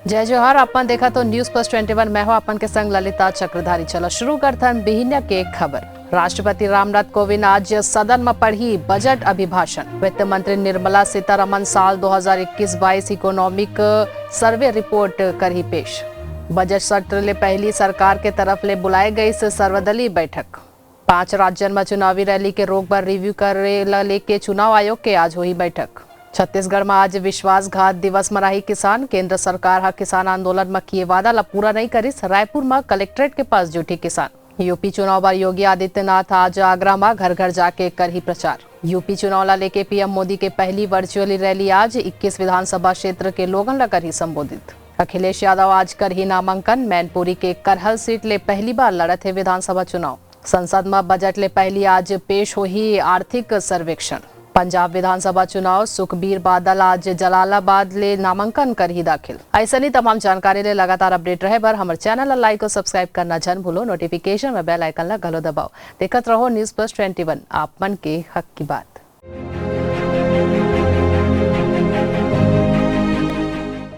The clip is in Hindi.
जय जोहार। अपन देखा तो न्यूज प्लस 21 मैं हूं अपन के संग ललिता चक्रधारी। चलो शुरू करथन बिहिनिया के खबर। राष्ट्रपति रामनाथ कोविंद आज सदन में पढ़ी बजट अभिभाषण। वित्त मंत्री निर्मला सीतारमण साल 2021-22 इकोनॉमिक सर्वे रिपोर्ट करही पेश। बजट सत्र ले पहली सरकार के तरफ ले बुलाए गई सर्वदलीय बैठक। 5 राज्यों में चुनावी रैली के रोक पर रिव्यू करे लेके चुनाव आयोग के आज हुई बैठक। छत्तीसगढ़ में आज विश्वासघात दिवस मनाही किसान। केंद्र सरकार हा किसान आंदोलन में किए वादा ला पूरा नहीं करिस। रायपुर में कलेक्ट्रेट के पास जुटी किसान। यूपी चुनाव पर योगी आदित्यनाथ आज आगरा में घर घर जाके कर ही प्रचार। यूपी चुनाव ला लेके पीएम मोदी के पहली वर्चुअली रैली आज 21 विधानसभा क्षेत्र के लोगों ला कर ही संबोधित। अखिलेश यादव आज कर ही नामांकन। मैनपुरी के करहल सीट ले पहली बार लड़त है विधानसभा चुनाव। संसद में बजट ले पहली आज पेश हुई आर्थिक सर्वेक्षण। पंजाब विधानसभा चुनाव सुखबीर बादल आज जलालाबाद ले नामांकन कर ही दाखिल। ऐसा नहीं तमाम जानकारी ले लगातार अपडेट रहे बर हमारे चैनल लाइक और सब्सक्राइब करना जन भूलो। नोटिफिकेशन में बेल आइकन ला गलो दबाओ। देखत रहो न्यूज प्लस 21 आप मन के हक की बात।